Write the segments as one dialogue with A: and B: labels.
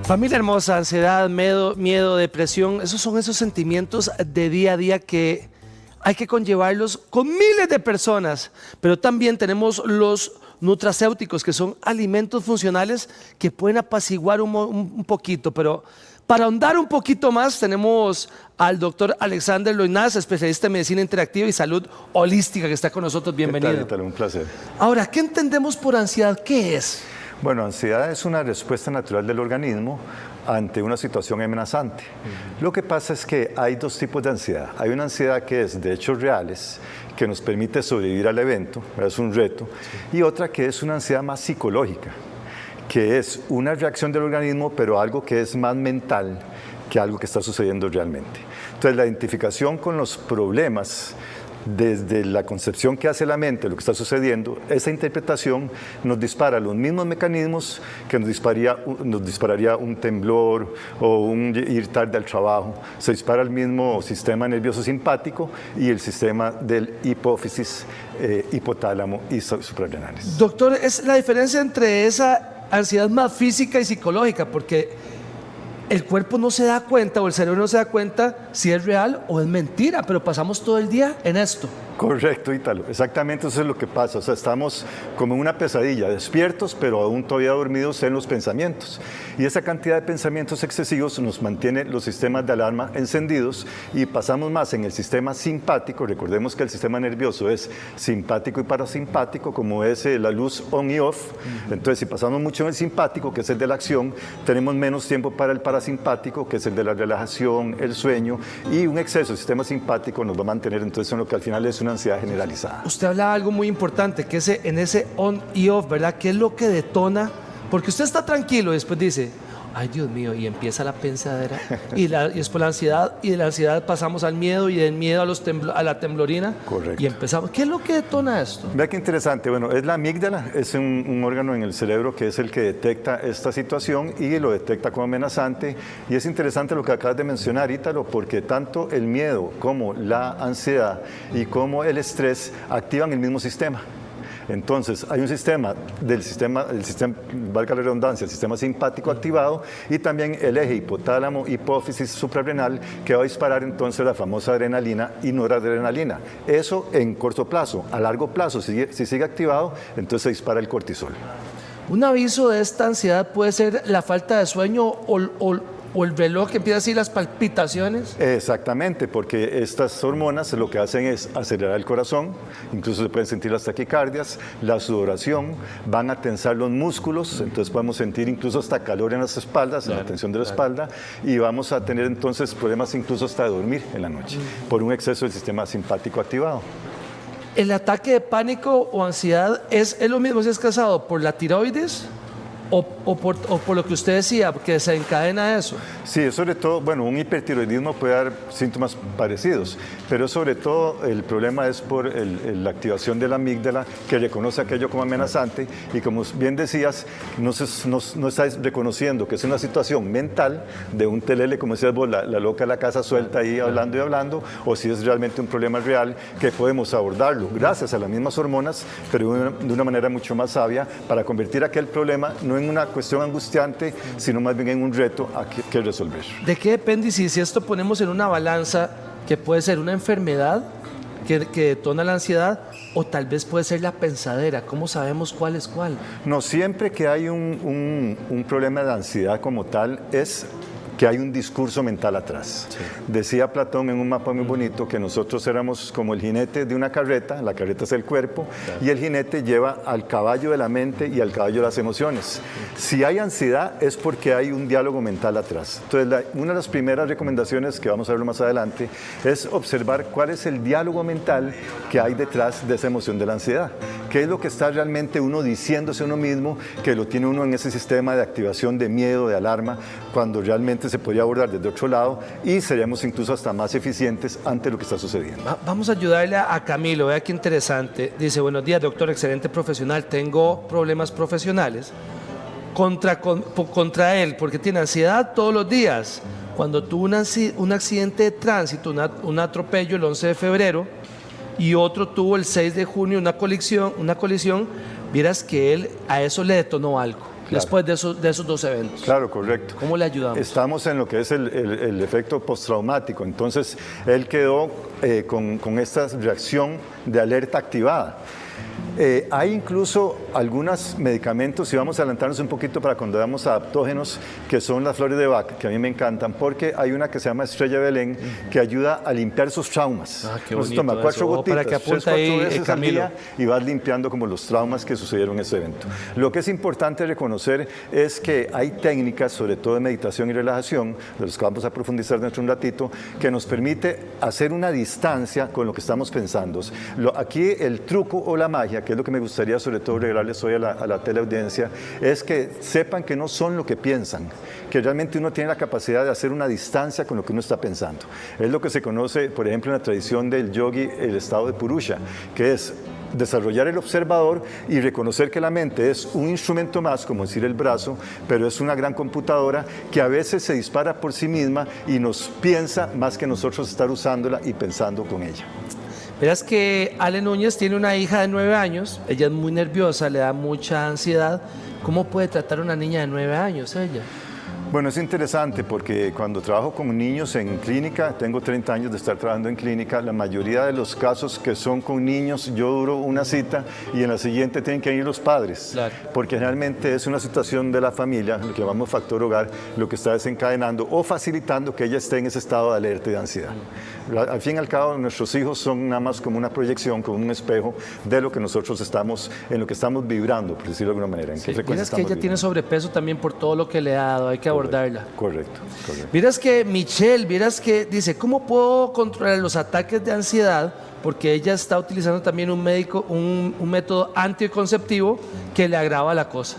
A: Familia hermosa, ansiedad, miedo, depresión, esos son esos sentimientos de día a día que hay que conllevarlos con miles de personas, pero también tenemos los nutracéuticos, que son alimentos funcionales que pueden apaciguar un poquito, pero para ahondar un poquito más tenemos al doctor Alexander Loynaz, especialista en medicina interactiva y salud holística, que está con nosotros. Bienvenido.
B: ¿Qué tal? Un placer.
A: Ahora, ¿qué entendemos por ansiedad? ¿Qué es?
B: Bueno, ansiedad es una respuesta natural del organismo ante una situación amenazante. Lo que pasa es que hay dos tipos de ansiedad. Hay una ansiedad que es de hechos reales, que nos permite sobrevivir al evento, es un reto, y otra que es una ansiedad más psicológica, que es una reacción del organismo, pero algo que es más mental que algo que está sucediendo realmente. Entonces, la identificación con los problemas desde la concepción que hace la mente de lo que está sucediendo, esa interpretación nos dispara los mismos mecanismos que nos dispararía un temblor o un ir tarde al trabajo. Se dispara el mismo sistema nervioso simpático y el sistema del hipófisis, hipotálamo y suprarrenales.
A: Doctor, es la diferencia entre esa ansiedad más física y psicológica, porque el cuerpo no se da cuenta o el cerebro no se da cuenta si es real o es mentira, pero pasamos todo el día en esto.
B: Correcto, Ítalo. Exactamente eso es lo que pasa. O sea, estamos como en una pesadilla, despiertos, pero aún todavía dormidos en los pensamientos. Y esa cantidad de pensamientos excesivos nos mantiene los sistemas de alarma encendidos y pasamos más en el sistema simpático. Recordemos que el sistema nervioso es simpático y parasimpático, como es la luz on y off. Entonces, si pasamos mucho en el simpático, que es el de la acción, tenemos menos tiempo para el parasimpático, que es el de la relajación, el sueño, y un exceso del sistema simpático nos va a mantener entonces en lo que al final es una ansiedad generalizada.
A: Usted hablaba de algo muy importante, que es en ese on y off, ¿verdad? ¿Qué es lo que detona? Porque usted está tranquilo y después dice, ay Dios mío, y empieza la pensadera, y después la ansiedad, y de la ansiedad pasamos al miedo, y del miedo a la temblorina.
B: Correcto.
A: Y empezamos. ¿Qué es lo que detona esto?
B: Vea qué interesante. Bueno, es la amígdala, es un órgano en el cerebro que es el que detecta esta situación y lo detecta como amenazante. Y es interesante lo que acabas de mencionar, Ítalo, porque tanto el miedo como la ansiedad y como el estrés activan el mismo sistema. Entonces, hay un sistema, valga la redundancia, el sistema simpático activado y también el eje hipotálamo, hipófisis, suprarrenal, que va a disparar entonces la famosa adrenalina y noradrenalina. Eso en corto plazo. A largo plazo, si sigue activado, entonces se dispara el cortisol.
A: Un aviso de esta ansiedad puede ser la falta de sueño o el reloj que empieza así las palpitaciones.
B: Exactamente, porque estas hormonas lo que hacen es acelerar el corazón, incluso se pueden sentir las taquicardias, la sudoración, van a tensar los músculos, entonces podemos sentir incluso hasta calor en las espaldas, en la tensión de la espalda, y vamos a tener entonces problemas incluso hasta de dormir en la noche, por un exceso del sistema simpático activado.
A: ¿El ataque de pánico o ansiedad es lo mismo si es causado por la tiroides? O por lo que usted decía, que desencadena eso.
B: Sí, sobre todo, bueno, un hipertiroidismo puede dar síntomas parecidos, pero sobre todo el problema es por la activación de la amígdala, que reconoce aquello como amenazante y, como bien decías, no está reconociendo que es una situación mental de un telele, como decías vos, la loca de la casa suelta ahí hablando y hablando, o si es realmente un problema real que podemos abordarlo gracias a las mismas hormonas, pero de una manera mucho más sabia, para convertir aquel problema no en una cuestión angustiante, sino más bien en un reto que resolver.
A: ¿De qué depende si esto ponemos en una balanza, que puede ser una enfermedad que detona la ansiedad, o tal vez puede ser la pensadera? ¿Cómo sabemos cuál es cuál?
B: No, siempre que hay un problema de ansiedad como tal, es que hay un discurso mental atrás. Sí. Decía Platón en un mapa muy bonito que nosotros éramos como el jinete de una carreta, la carreta es el cuerpo, claro, y el jinete lleva al caballo de la mente y al caballo de las emociones. Si hay ansiedad es porque hay un diálogo mental atrás. Entonces, una de las primeras recomendaciones que vamos a ver más adelante es observar cuál es el diálogo mental que hay detrás de esa emoción de la ansiedad. ¿Qué es lo que está realmente uno diciéndose a uno mismo, que lo tiene uno en ese sistema de activación de miedo, de alarma, cuando realmente se podría abordar desde otro lado y seríamos incluso hasta más eficientes ante lo que está sucediendo?
A: Vamos a ayudarle a Camilo, vea qué interesante. Dice, buenos días doctor, excelente profesional, tengo problemas profesionales contra él porque tiene ansiedad todos los días. Cuando tuvo un accidente de tránsito, un atropello el 11 de febrero y otro tuvo el 6 de junio una colisión, vieras que él a eso le detonó algo. después de esos dos eventos?
B: Claro, correcto.
A: ¿Cómo le ayudamos?
B: Estamos en lo que es el efecto postraumático. Entonces, él quedó con esta reacción de alerta activada. Hay incluso algunos medicamentos, y vamos a adelantarnos un poquito para cuando damos adaptógenos, que son las flores de Bach, que a mí me encantan, porque hay una que se llama Estrella Belén, que ayuda a limpiar esos traumas.
A: Qué bonito.
B: Toma 4 gotitas,
A: para que
B: 3, 4
A: ahí,
B: veces al día, y vas limpiando como los traumas que sucedieron en ese evento. Lo que es importante reconocer es que hay técnicas, sobre todo de meditación y relajación, de los que vamos a profundizar dentro de un ratito, que nos permite hacer una distancia con lo que estamos pensando. Aquí el truco o la magia, que es lo que me gustaría sobre todo regalarles hoy a la teleaudiencia, es que sepan que no son lo que piensan, que realmente uno tiene la capacidad de hacer una distancia con lo que uno está pensando. Es lo que se conoce, por ejemplo, en la tradición del yogi, el estado de Purusha, que es desarrollar el observador y reconocer que la mente es un instrumento más, como decir el brazo, pero es una gran computadora que a veces se dispara por sí misma y nos piensa más que nosotros estar usándola y pensando con ella.
A: Verás que Ale Núñez tiene una hija de 9 años, ella es muy nerviosa, le da mucha ansiedad. ¿Cómo puede tratar a una niña de 9 años ella?
B: Bueno, es interesante porque cuando trabajo con niños en clínica, tengo 30 años de estar trabajando en clínica, la mayoría de los casos que son con niños, yo duro una cita y en la siguiente tienen que ir los padres,
A: claro,
B: porque realmente es una situación de la familia, lo que llamamos factor hogar, lo que está desencadenando o facilitando que ella esté en ese estado de alerta y de ansiedad. Al fin y al cabo, nuestros hijos son nada más como una proyección, como un espejo de lo que nosotros estamos, en lo que estamos vibrando, por decirlo de alguna manera. ¿En qué frecuencia
A: estamos que ella
B: vibrando?
A: tiene sobrepeso también por todo lo que le ha dado, hay que abordarla.
B: Correcto.
A: Miras que Michelle, dice, ¿cómo puedo controlar los ataques de ansiedad? Porque ella está utilizando también un método anticonceptivo que le agrava la cosa.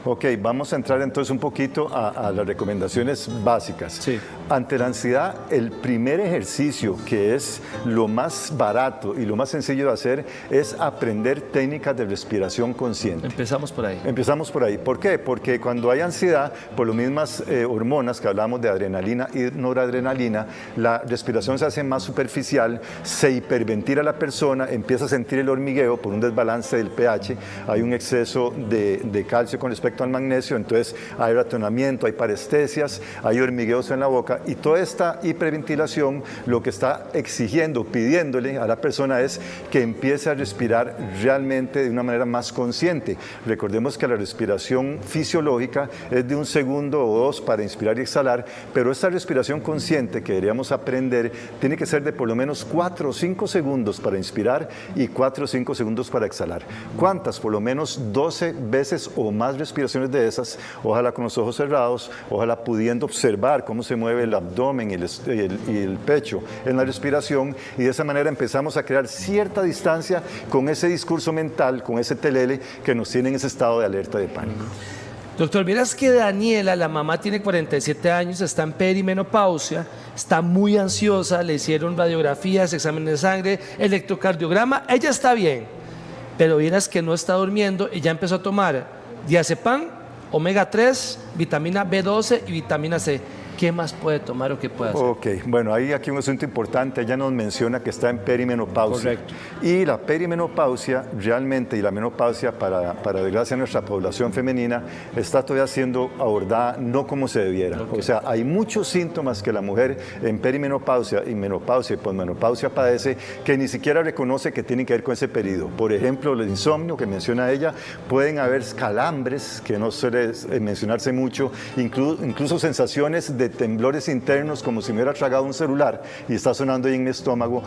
B: Ok, vamos a entrar entonces un poquito a las recomendaciones básicas.
A: Sí.
B: Ante la ansiedad, el primer ejercicio, que es lo más barato y lo más sencillo de hacer, es aprender técnicas de respiración consciente.
A: Empezamos por ahí.
B: Empezamos por ahí. ¿Por qué? Porque cuando hay ansiedad, por las mismas hormonas que hablamos de adrenalina y noradrenalina, la respiración se hace más superficial, se hiperventila la persona, empieza a sentir el hormigueo por un desbalance del pH, hay un exceso de calcio con respecto al magnesio, entonces hay ratonamiento, hay parestesias, hay hormigueos en la boca, y toda esta hiperventilación lo que está exigiendo, pidiéndole a la persona es que empiece a respirar realmente de una manera más consciente. Recordemos que la respiración fisiológica es de 1 segundo o 2 para inspirar y exhalar, pero esta respiración consciente que deberíamos aprender tiene que ser de por lo menos 4 o 5 segundos para inspirar y 4 o 5 segundos para exhalar. ¿Cuántas? Por lo menos 12 veces o más respiraciones de esas, ojalá con los ojos cerrados, ojalá pudiendo observar cómo se mueve el abdomen y el pecho en la respiración, y de esa manera empezamos a crear cierta distancia con ese discurso mental, con ese telele que nos tiene en ese estado de alerta de pánico.
A: Doctor, miras que Daniela, la mamá, tiene 47 años, está en perimenopausia, está muy ansiosa, le hicieron radiografías, exámenes de sangre, electrocardiograma, ella está bien, pero miras que no está durmiendo y ya empezó a tomar diazepam, omega 3, vitamina B12 y vitamina C. ¿Qué más puede tomar o qué puede hacer?
B: Ok, bueno, hay aquí un asunto importante. Ella nos menciona que está en perimenopausia.
A: Correcto.
B: Y la perimenopausia realmente, y la menopausia para desgracia de nuestra población femenina, está todavía siendo abordada no como se debiera.
A: Okay.
B: O sea, hay muchos síntomas que la mujer en perimenopausia y menopausia y posmenopausia padece que ni siquiera reconoce que tienen que ver con ese periodo. Por ejemplo, el insomnio que menciona ella, pueden haber calambres, que no suele mencionarse mucho, incluso sensaciones de temblores internos como si me hubiera tragado un celular y está sonando ahí en mi estómago.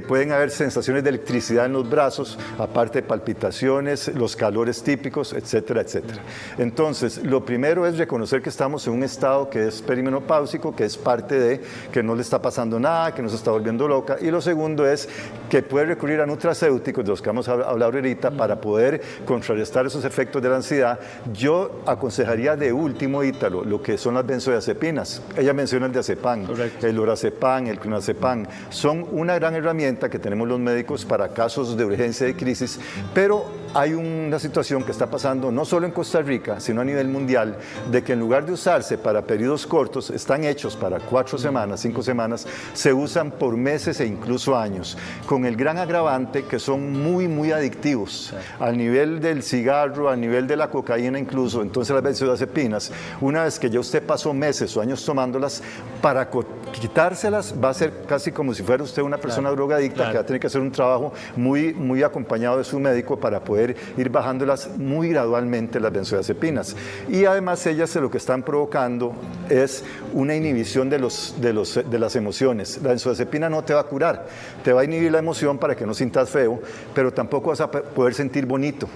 B: Pueden haber sensaciones de electricidad en los brazos, aparte de palpitaciones, los calores típicos, etcétera, etcétera. Entonces, lo primero es reconocer que estamos en un estado que es perimenopáusico, que es parte de que no le está pasando nada, que no se está volviendo loca, y lo segundo es que puede recurrir a nutracéuticos, de los que vamos a hablar ahorita, para poder contrarrestar esos efectos de la ansiedad. Yo aconsejaría de último, Ítalo, lo que son las benzodiazepinas. Ella menciona el diazepam, el lorazepam, el clonazepam. Son una gran herramienta que tenemos los médicos para casos de urgencia y crisis, pero hay una situación que está pasando no solo en Costa Rica, sino a nivel mundial, de que en lugar de usarse para periodos cortos, están hechos para 4 semanas, 5 semanas, se usan por meses e incluso años, con el gran agravante que son muy, muy adictivos, al nivel del cigarro, al nivel de la cocaína incluso. Entonces las benzodiazepinas, una vez que ya usted pasó meses o años tomándolas, para quitárselas va a ser casi como si fuera usted una persona drogadicta, que va a tener que hacer un trabajo muy, muy acompañado de su médico para poder ir bajándolas muy gradualmente las benzodiazepinas. Y además ellas lo que están provocando es una inhibición de las emociones. La benzodiazepina no te va a curar, te va a inhibir la emoción para que no sientas feo, pero tampoco vas a poder sentir bonito.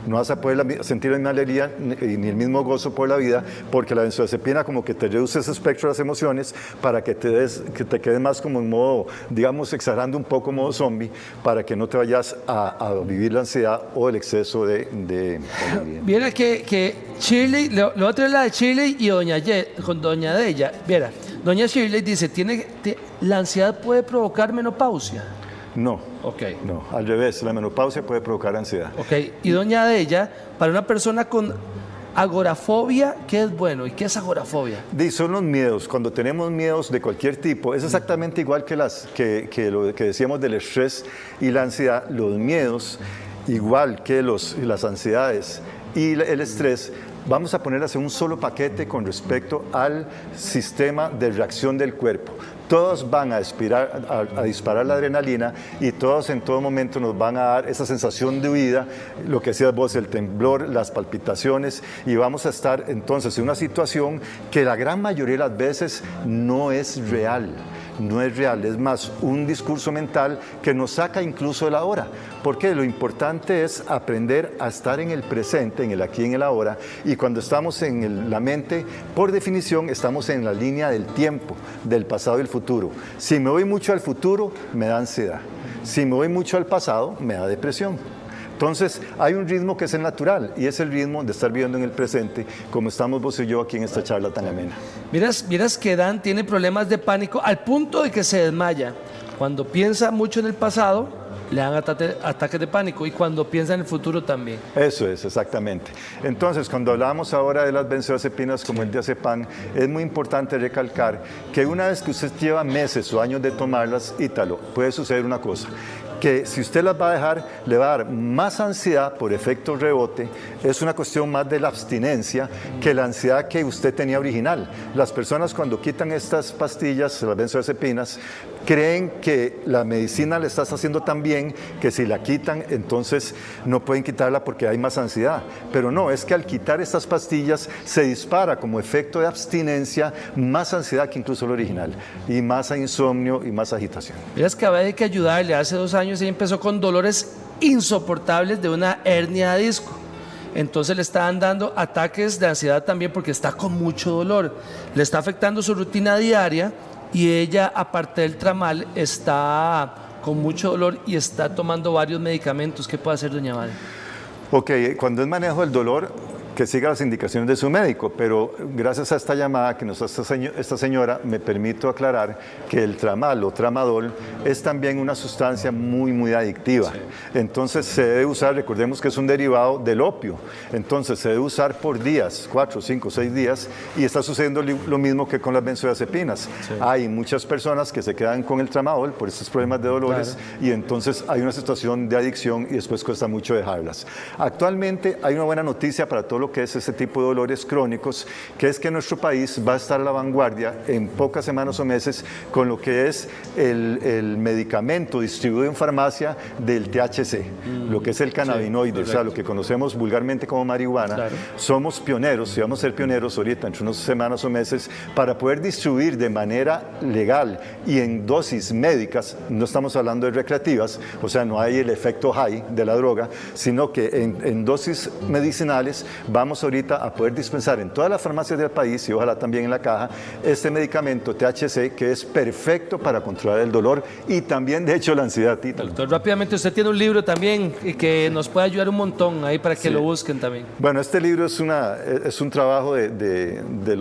B: No vas a poder sentir la misma alegría ni el mismo gozo por la vida, porque la benzodiazepina como que te reduce ese espectro de las emociones para que te quedes más como en modo, digamos, exagerando un poco modo zombie, para que no te vayas a vivir la ansiedad o el exceso de
A: Viera que Shirley, lo otro es la de Shirley y con doña Deya. Viera, doña Shirley dice, ¿la ansiedad puede provocar menopausia?
B: No,
A: Okay.
B: no, al revés, la menopausia puede provocar ansiedad.
A: Ok, y doña Deya, para una persona con agorafobia, ¿qué es bueno y qué es agorafobia?
B: Son los miedos. Cuando tenemos miedos de cualquier tipo, es exactamente igual que lo que decíamos del estrés y la ansiedad. Los miedos, igual que las ansiedades y el estrés, vamos a ponerlas en un solo paquete con respecto al sistema de reacción del cuerpo. Todos van a disparar la adrenalina y todos en todo momento nos van a dar esa sensación de huida, lo que decías vos, el temblor, las palpitaciones, y vamos a estar entonces en una situación que la gran mayoría de las veces no es real. No es real, es más un discurso mental que nos saca incluso de la hora, porque lo importante es aprender a estar en el presente, en el aquí y en el ahora, y cuando estamos en la mente, por definición, estamos en la línea del tiempo, del pasado y el futuro. Si me voy mucho al futuro, me da ansiedad. Si me voy mucho al pasado, me da depresión. Entonces, hay un ritmo que es el natural y es el ritmo de estar viviendo en el presente, como estamos vos y yo aquí en esta charla tan amena.
A: Miras que Dan tiene problemas de pánico al punto de que se desmaya. Cuando piensa mucho en el pasado, le dan ataques de pánico, y cuando piensa en el futuro también.
B: Eso es, exactamente. Entonces, cuando hablamos ahora de las benzodiazepinas como el diazepam, es muy importante recalcar que una vez que usted lleva meses o años de tomarlas, Ítalo, puede suceder una cosa, que si usted las va a dejar, le va a dar más ansiedad por efecto rebote. Es una cuestión más de la abstinencia que la ansiedad que usted tenía original. Las personas cuando quitan estas pastillas, las benzodiazepinas, creen que la medicina le está haciendo tan bien que si la quitan, entonces no pueden quitarla porque hay más ansiedad. Pero no, es que al quitar estas pastillas se dispara como efecto de abstinencia más ansiedad que incluso el original, y más insomnio y más agitación.
A: Miras que había que ayudarle. Hace 2 años ella empezó con dolores insoportables de una hernia de disco. Entonces le estaban dando ataques de ansiedad también porque está con mucho dolor. Le está afectando su rutina diaria y ella, aparte del tramal, está con mucho dolor y está tomando varios medicamentos. ¿Qué puede hacer, doña Val?
B: Ok, cuando es manejo del dolor, que siga las indicaciones de su médico, pero gracias a esta llamada que nos hace esta señora, me permito aclarar que el tramal o tramadol es también una sustancia muy, muy adictiva. Sí. Entonces se debe usar, recordemos que es un derivado del opio, entonces se debe usar por días, 4, 5, 6 días, y está sucediendo lo mismo que con las benzodiazepinas. Sí. Hay muchas personas que se quedan con el tramadol por estos problemas de dolores, claro, y entonces hay una situación de adicción y después cuesta mucho dejarlas. Actualmente hay una buena noticia para todo lo que es ese tipo de dolores crónicos, que es que nuestro país va a estar a la vanguardia en pocas semanas o meses con lo que es el medicamento distribuido en farmacia del THC, lo que es el cannabinoide, sí, o sea, lo que conocemos vulgarmente como marihuana. Claro. Somos pioneros, y vamos a ser pioneros ahorita, entre unas semanas o meses, para poder distribuir de manera legal y en dosis médicas, no estamos hablando de recreativas, o sea, no hay el efecto high de la droga, sino que en dosis medicinales vamos ahorita a poder dispensar en todas las farmacias del país y ojalá también en la caja este medicamento THC que es perfecto para controlar el dolor y también de hecho la ansiedad, Tito.
A: Doctor, rápidamente, usted tiene un libro también y que nos puede ayudar un montón ahí para que lo busquen también.
B: Bueno, este libro es un trabajo de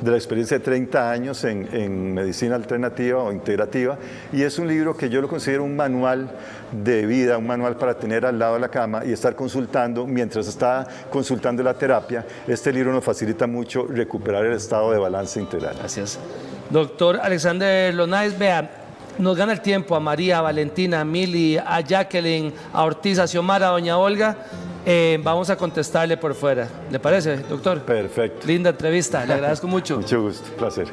B: la experiencia de 30 años en medicina alternativa o integrativa y es un libro que yo lo considero un manual de vida, un manual para tener al lado de la cama y estar consultando mientras está consultando la terapia. Este libro nos facilita mucho recuperar el estado de balance integral.
A: Gracias. Doctor Alexander Lonais, vea, nos gana el tiempo a María, a Valentina, a Mili, a Jacqueline, a Ortiz, a Xiomara, a doña Olga. Vamos a contestarle por fuera. ¿Le parece, doctor?
B: Perfecto.
A: Linda entrevista, le agradezco mucho.
B: Mucho gusto, placer.